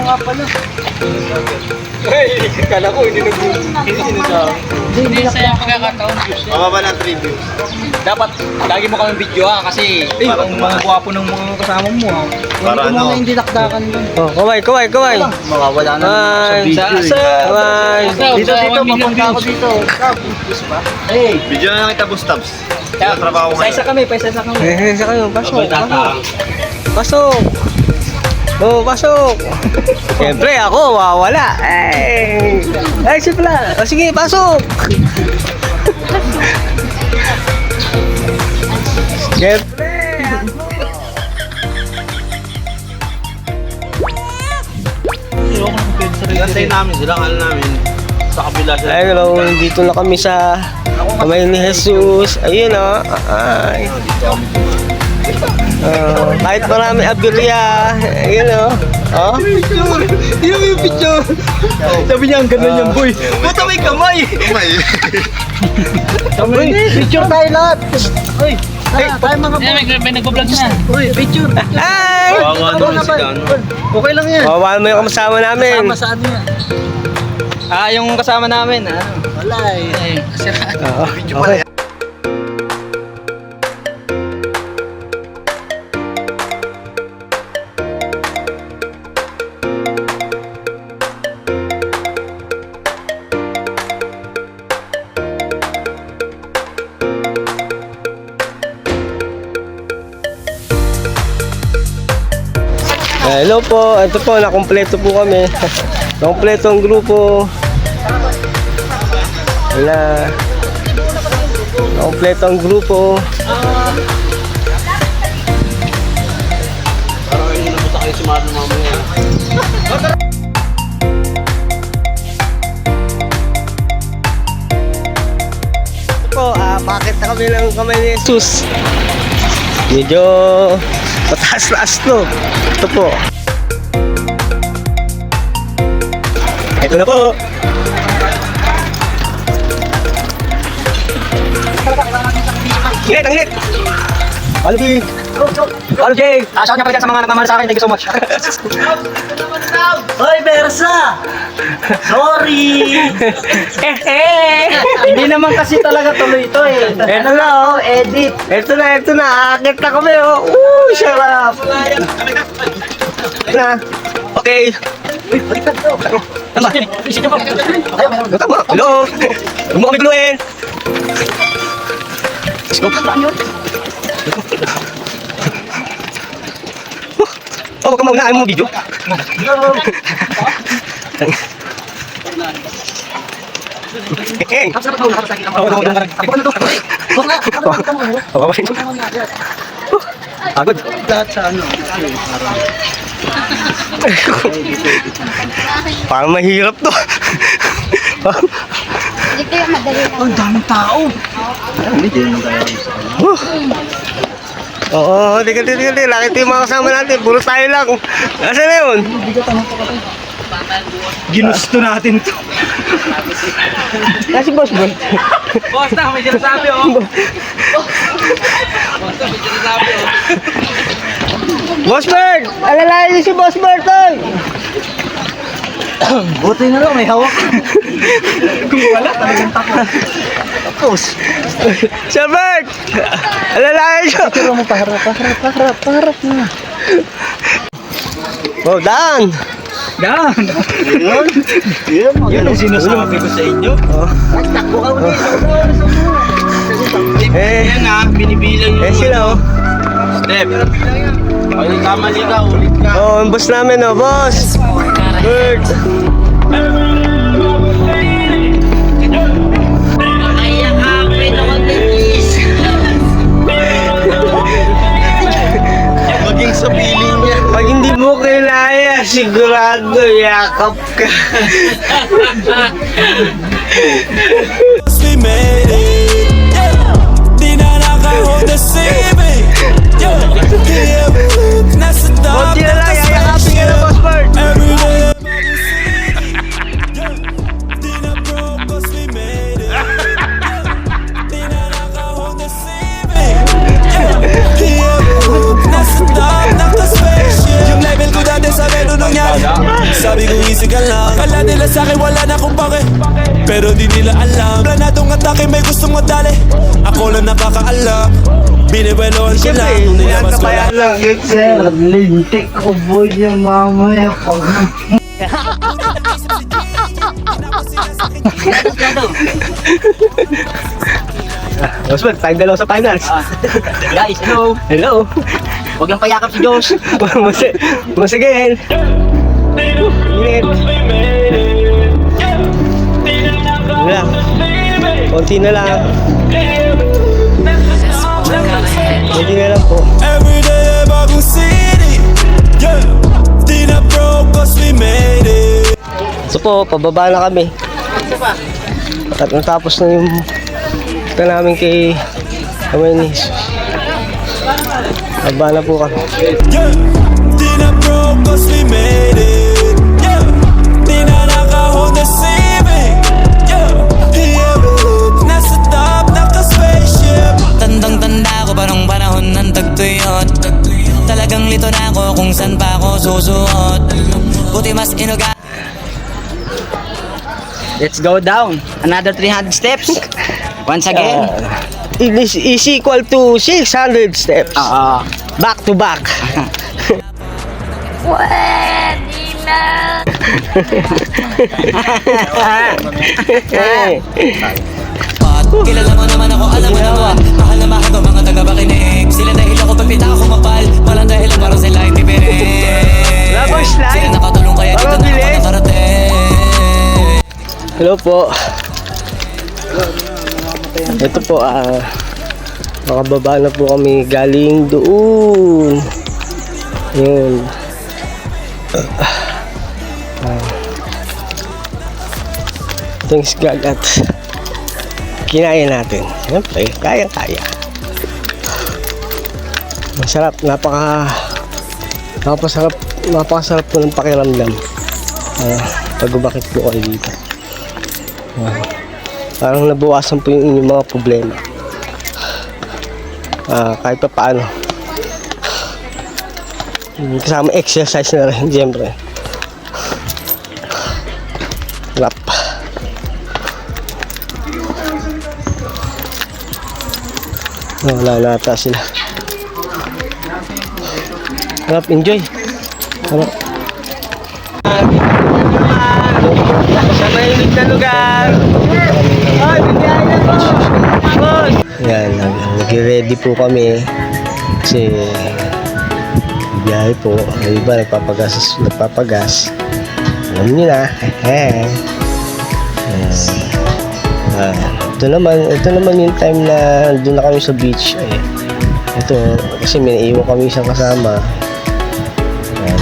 nga pala. Ay, kala ko hindi sinasabi. Hindi sa'yo pagkakataon. Mababa ng preview. Dapat lagi mo kami video kasi ang mga guwapo ng mga kasama mo Para ano? Hindi nakdakan doon. Oh, kaway. Mawawala na sa video. Kaway. Dito, mapunta ako dito. Hey! Video na lang kita, Bustabs. Trabaho ko Paisa kami. Isa kayo, pasok. Pasok. Oh, pasok. Siyempre ako, wawala. Ay, si Pla. O sige, pasok. Siyempre. Antayin namin sila, namin sa kabila sila. Ay, hello. Dito na kami sa kamay ni Jesus. Ayun, oh. Ay. Kahit marami aberya. Ayun, oh. Oh. Hindi mo yung picture. Sabi niya, ang ganda niyang boy. Buta may kamay. Uy, picture tayo lahat. Uy, tayo mga May nag-vlog na. Uy, picture. Ay! Kawawa naman sila, no? Okay lang yan. Kawawa mo yung kasama namin. Kasama sa ano yan? Yung kasama namin. Wala eh. Oo. Okay. Hello po, ito po, nakumpleto po kami. Nakumpleto ang grupo. Wala. Nakumpleto ang grupo. Parang hindi na buta kayo sumahan ng mamaya. Ito po, bakit na kami ng kamay ni Jesus? Medyo mataas-taas to. Ito po. Ito na po. Init, ang init. Ano, Jay? Ano, Jay? Shout niya pala dyan sa mga nagmamahal sa akin. Thank you so much. Hoy, Bersa! Sorry! Hindi naman kasi talaga tuloy ito eh. Ito na, oh. Edit. Ito na. Akit na kami, oh. Sarap. Na. Okay. Uy, baliktad to. Tama. Tama. Hello. Huwag mo kami guluhin. Let's go. Oh, wag ka maunaan mo video. Hey. Agad. Lahat sa ano. Parang mahirap to. Dito yung madali lang. Ang daming tao. Oo, tigil. Lakit yung mga kasama natin. Puro tayo lang. Nasaan na yun? Ginusto natin to. Kasi boss bon. Boss na, may sinasabi Boss Bird! Alalayan niyo si Boss Bird, tol! Buti na lang, may hawak. Kung wala, talagang takot. Tapos. Sir Bird! Alalayan niyo! Pero mo, paharap na. Oh, daan! Yan. Yan ang sinasabi ko sa inyo. Takbo ka mo Eh, Binibilang yung sila, oh. step. Ay, kamali ka, ulit ka. Oh, ang boss namin, oh, boss! Bird! Maging sa piling niya. Pag hindi mo kilaya, sigurado yakap ka. We made it, yeah. Di na naka-hold the ceiling, yeah. Di ever look, nasa top Konti na lang, ng yayakapin ka na, Boss Bird. every day I'm out in city, yeah. Di na broke, 'cause we made it, yeah. Di na naka-hold the ceiling, yeah. Di ever look, nasa top ng spaceship. Yung level ko dati sa meron nangyari. Sa physical lang. Kala nila sa'kin wala na akong pake, pero di nila alam. Planadong atake may gustong madali, ako lang nakakaalam. Binibeloan ko lang, nung nilabas ko lang. Sir, lintik ko boy niya mamaya pag... Osman, tayong dalawa sa finals. Guys, hello. Hello. Huwag lang payakap si Diyos. Once again. Init. Wala. Konti na lang. Konti na lang po. Everyday bagong city, yeah. Di na broke cause we made it. So po, pababa na kami. At natapos na yung ito namin kay Kamenis. Pababa na po kami. Yeah, di na broke cause we made it. Yeah, di na naka-Honda Civic. Yeah, nasa top, naka-spaceship. Tandang-tanda ko pa nung panahon ng tagtuyot. Talagang lito na ako kung saan pa ako susuot. Buti mas inuga. Let's go down. Another 300 steps. Once again. It is equal to 600 steps. Back to back. Kilala mo naman ako, alam mo naman. Mahal na mahal ko mga taga-bakinig. Sila dahil ako pagpita ako mapal. Walang dahil lang parang sila hindi pinig. Rubber slide. Sila nakatulong kaya dito na ako nakarating. Hello po. Ito po, makababa na po kami galing doon. Yun. Thanks God at kinaya natin. Siyempre, kaya-kaya. Masarap, napakasarap po ng pakiramdam. Pag umakit po kayo dito. Parang nabawasan po yung inyong mga problema. Kahit pa paano. Kasama exercise na rin, siyempre. Rap. Wala na ata sila. Rap, enjoy. Rap. Sa mahilig na lugar. Ay, bigyan na po. Boss. Yan, nag-ready po kami. Kasi biyahe po. Yung iba nagpapagas. Alam nyo na. Ito naman yung time na doon na kami sa beach. Ito, kasi may naiwan kami isang kasama.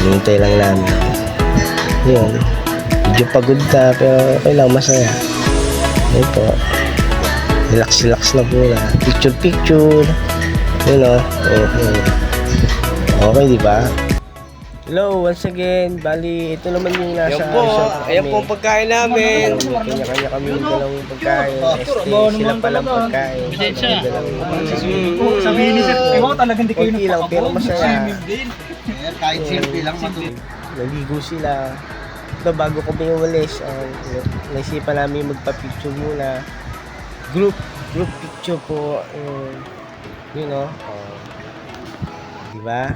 Hinintay lang namin. Yun. Medyo pagod na, pero okay lang, masaya. Ito. Relax na po na. Picture. Yun o. Okay, di ba? Hello, once again. Bali, ito naman yung nasa resort. Ayan po ang pagkain namin. Kanya-kanya kami yung dalawang pagkain. Sila palang pagkain. Sabihin ni Sir Timo, talagang di kayo Konti lang, pero masaya. Kahit simple lang matulog. Naligo sila. Ito, bago kami umalis, naisipan namin magpa-picture muna. Group picture po. You know. Diba?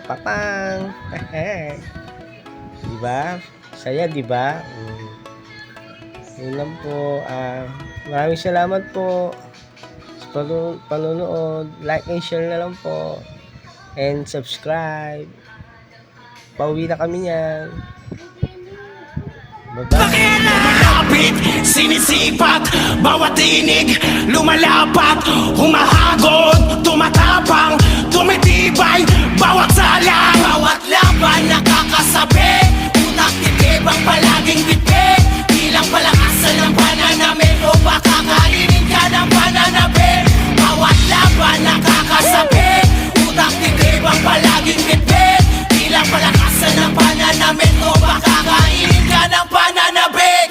Papang. Diba? Saya, diba? Yun lang po. Maraming salamat po sa panonood. Like and share na lang po. And subscribe. Pauwi na kami niyan. Lumalapit, sinisipat, bawat tinig, lumalapat, humahagod, tumatapang, tumitibay, bawat salang, bawat laban, nakakasabi, utak titibang palaging bitbit, bilang palakasan ng pananamit, o baka kainin ka ng pananabit, bawat laban, nakakasabi, utak titibang palaging bitbit, bilang palakasan ng pananamit, o baka kainin ka ng pananabit.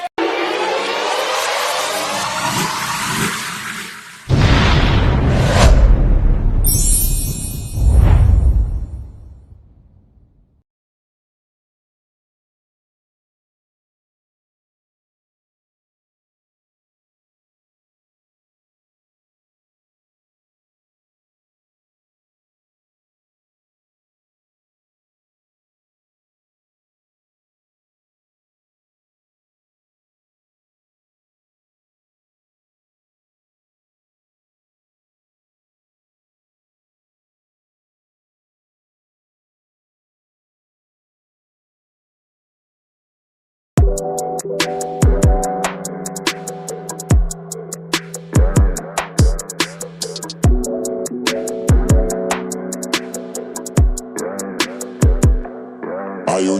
Ayaw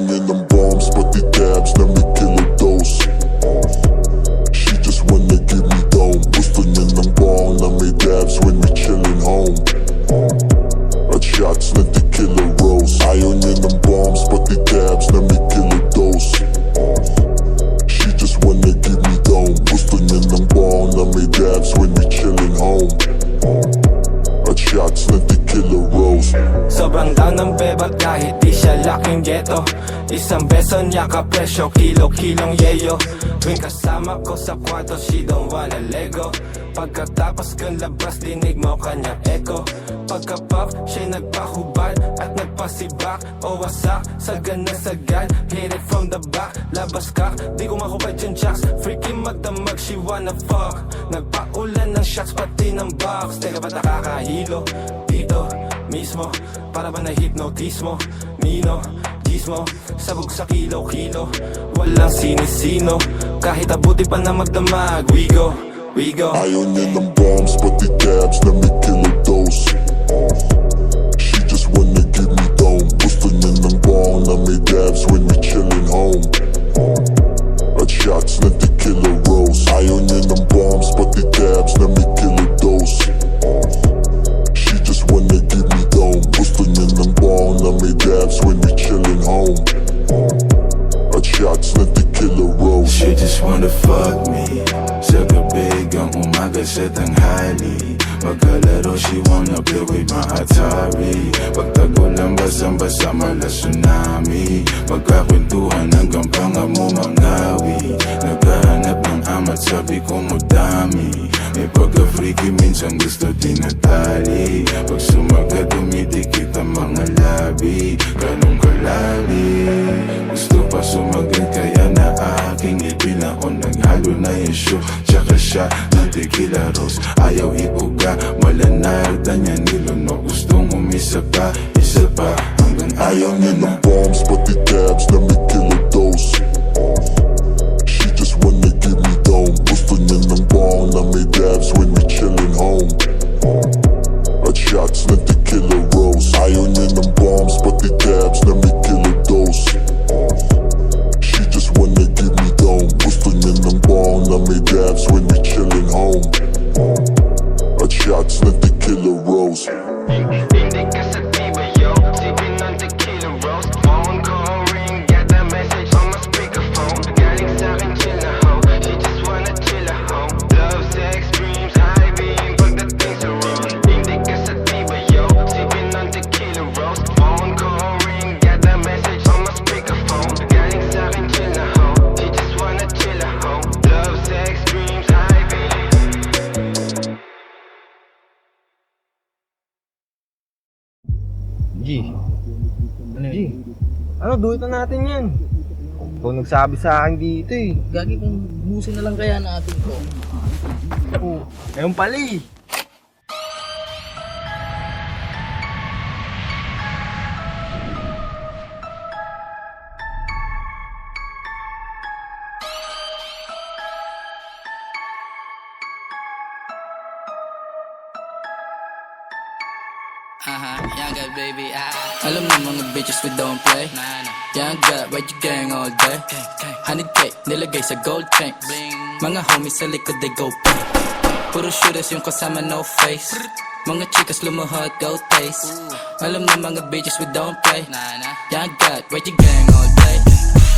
niya ng bombs, pati dabs na may kilodose. She just wanna give me dome. Gusto niya ng bong na may dabs when we chillin' home. At shots na tequila rose. Ayaw niya ng bombs, pati dabs na may kilodose. She just wanna give me dome. Gusto niya ng bong na may dabs when we chillin' home. At shots na tequila rose. Sobrang down ng beba kahit di siya laking ghetto. Isang beso niya ka-presyo, kilo-kilong yeyo. Tuwing kasama ko sa kwarto, she don't wanna lego. Pagkatapos kang labas, dinig mo kanyang echo. Pagka-pop, siya'y nagpahubad at nagpasibak. O wasak, sagad na sagad, hit it from the back. Labas ka, di ko makupad yung jacks. Freaky magdamag, she wanna fuck. Nagpaulan ng shots, pati ng box. Teka ba't nakakahilo? Dito, mismo, para ba na-hypnotismo? Nino, gismo, sabog sa kilo-kilo. Walang sinisino, kahit abuti pa na magdamag. We go, we go. Ayaw niya ng bombs, pati dabs na may kilodose. She just wanna give me dome. Gusto niya ng bong na may dabs when we chillin' home. At shots na tequila rose. Ayaw niya ng bombs, pati dabs na may kilodose. She just wanna give me dome. Gusto niya ng bong na may dabs when we chillin' home. At shots na tequila rose. She just wanna fuck me. Sa gabi ang umaga sa tanghali. Magkalaro, she wanna play with my Atari. Pagtagulan, basang-basa, mala tsunami. Magkakwentuhan hanggang panga mo mangawi. Naghahanap ng amat, sabi ko mo dami. May pagka-freaky, minsan gusto tinatali. Pag sumaga, dumidikit ang mga labi. Ganong kalalim. Gusto pa sumagat, kaya na aking ipinaon. Naghalo na yung show, tsaka siya ng tequila rose. Ayaw iuga, malanarda niya niluno. Gustong umisa pa, isa pa, hanggang Ayaw niya ng bombs, pati dabs na may kilodose. She just wanna give me dome. Gusto niya ng bong na may dabs when we chillin' home. At shots na tequila rose. Ayaw niya ng bombs, pati dabs na may kilodose. She just wanna give me dome. Gusto niya ng bong na may dabs when we chillin' home. At shots na tequila rose. Hindi ka sa tiba, yo. Sipping on tequila rose. Phone call ring, got that message on my speakerphone. Galing sa'kin, chill na ho. She just wanna chill at home. Love, sex, dreams, high beam, pagdating sa road. Hindi ka sa tiba, yo. Sipping on tequila rose. Phone call ring, got that message on my speakerphone. Galing sa'kin, chill na ho. She just wanna chill at home. Love, sex, dreams, high beam. G. G. Ano, duit na natin yan. Ikaw nagsabi sa akin dito eh. Gagi kung busin na lang kaya natin to. Oo. Ngayon pala eh. Young guy baby, alam mo mga bitches we don't play. Young guy, ride your gang all day. 100K, nilagay sa gold chain. Mga homies sa likod, they go pay. Puro shooters yung kasama, no face. Mga chicas lumuhot, go taste. Alam mo mga bitches we don't play. Young guy, ride your gang all day.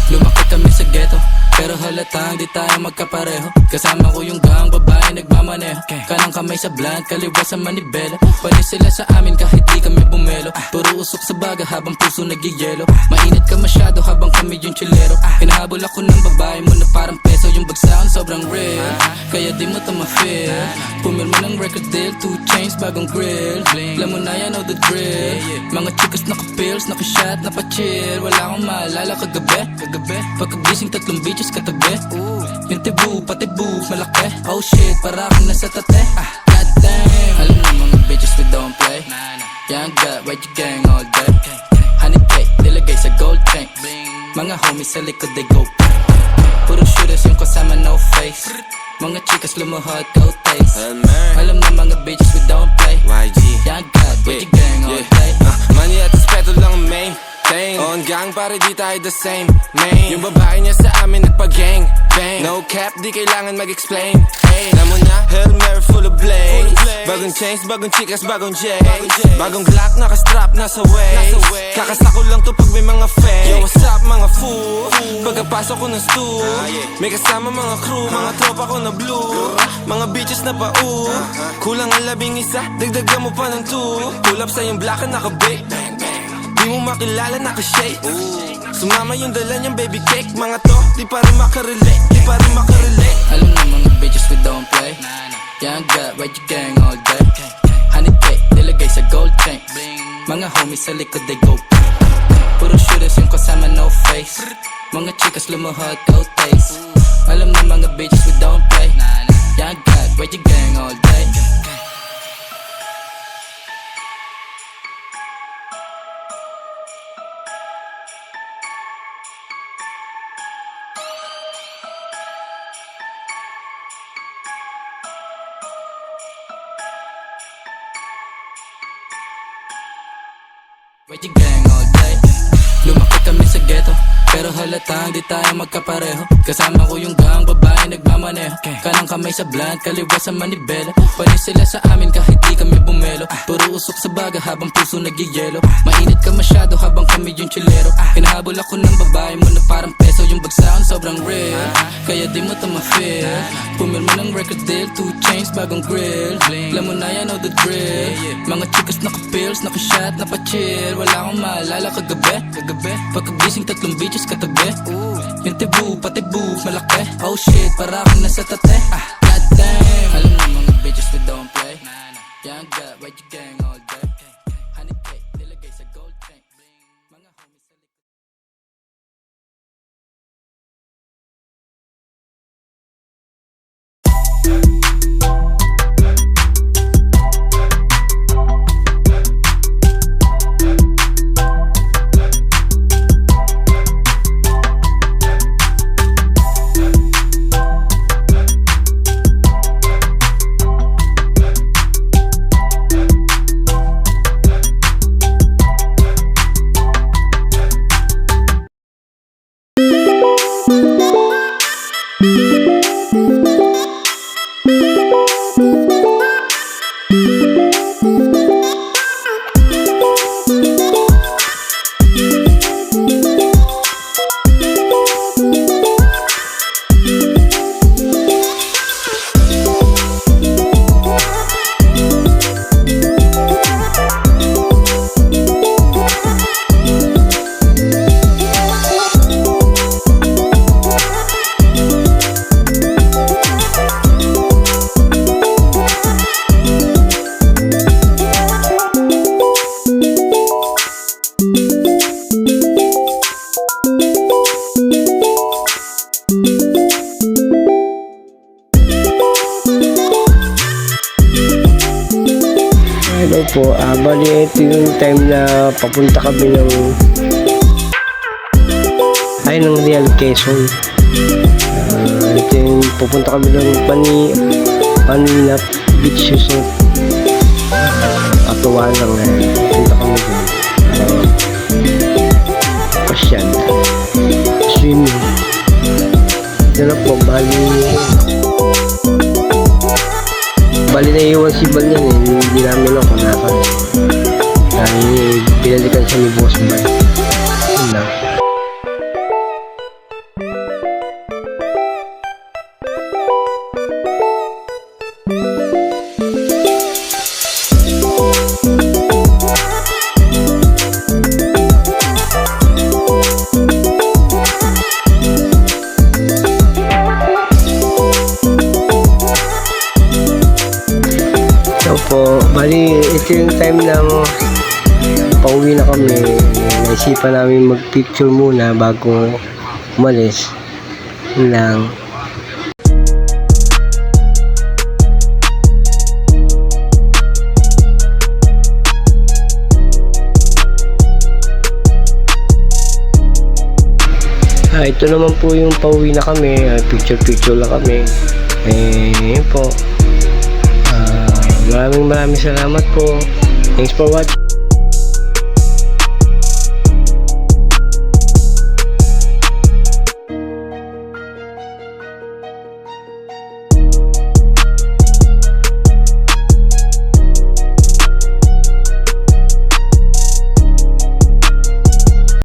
Lumaki kami sa ghetto, pero halatang di tayo magkapareho. Kasama ko yung gang babae nagmamaneho. Kanang kamay sa blunt, kaliwa sa manibela. Panis sila sa amin kahit di kami bumelo. Puro usok sa baga habang puso nagigelo. Mainit ka masyado habang kami yung chilero. Hinahabol ako ng babae mo na parang peso. Yung bagsaon sobrang real, kaya di mo to ma-feel. Pumirma ng record deal, 2 chains, bagong grill. Alam mo na yan, know the drill. Mga chicas naka-pills, naka-shot, napa-chill. Wala akong maalala kagabi. Pagkagising 3 bitches katabi. Yung tibu, pati boob, malaki. Oh shit, para akong nasa tate. God damn. Alam mo mga bitches we don't play. Young guy, ride your gang all day. 100K, nilagay sa gold chain. Mga homies sa likod, they go. Puro shooters yung kasama no face. Mga chicas lumuhod, go taste. Alam na mga bitches we don't play. YG, Young God, with your gang all day. money at respeto lang ang main thing. On gang pare di tayo the same main. Yung babae niya sa amin nagpa-gang bang. No cap, di kailangan mag-explain. Hey, alam mo na, Hail Mary full of blaze. Bagong chains, bagong chicas, bagong J. Bagong Glock, naka-strap, nasa waist. Kakasako lang to pag may mga fake. Yo, what's up mga fool? Pagkapasok ko ng stool, may kasama mga crew, mga tropa ko na blue. Mga bitches na pa-oo. Kulang ang 11, dagdagan mo pa ng 2. Pull up sa yung black na naka-bake. Di mo makilala, naka-shake. Sumama yung dala niyang baby cake. Mga to, di pa rin makarelate. Di pa rin makarelate. Alam na mga bitches we don't play. Young God, ride your gang all day. Honey cake, nilagay sa gold chain. Mga homies sa likod, they go. Puro shooters yung kasama no face. Mga chicas lumuhod, go taste. Alam na mga bitches we don't play. Young God, ride your gang all day. Ride your gang all day. Lumaki kami sa ghetto, pero halatang di tayo magkapareho. Kasama ko yung gang, babae nagmamaneho. Kanang kamay sa blunt, kaliwa sa manibela. Panis sila sa amin kahit di kami bumelo. Puro usok sa baga habang puso nagyayelo. Mainit ka masyado habang kami yung chilero. Hinahabol ako ng babae mo na parang peso. Yung bagsaon sobrang real, kaya di mo ito ma-feel. Pumirma ng record deal, 2 chains, bagong grill. Alam mo na yan, know the drill. Mga chicas naka-pills, naka-shot, napa-chill. Wala akong maalala kagabi. Pagkagising 3 bitches katabi. Yung tibu, pati booth, malaki. Oh shit, para akong nasa tate. God damn. Alam mo mga bitches we don't play. Young God, ride your gang all day. Honey cake, nilagay sa gold chain. Mga homies sa likod. Hello po, bali ito yung time na papunta kami ng Real Quezon. Ito yung pupunta kami ng Manila Beach Resort. Katuwa lang punta kami dun. Pasyal. Swimming. Ito na po, bali na iwan si Bal yan hindi namin ako nakan. Dahil pinalikan siya ni Boss Bal. Yun lang. Bali, ito yung time na pauwi na kami. Naisipan namin mag-picture muna bago umalis. Yun lang. Ito naman po yung pauwi na kami. Picture lang kami. Yun po. Maraming salamat po. Thanks for watching.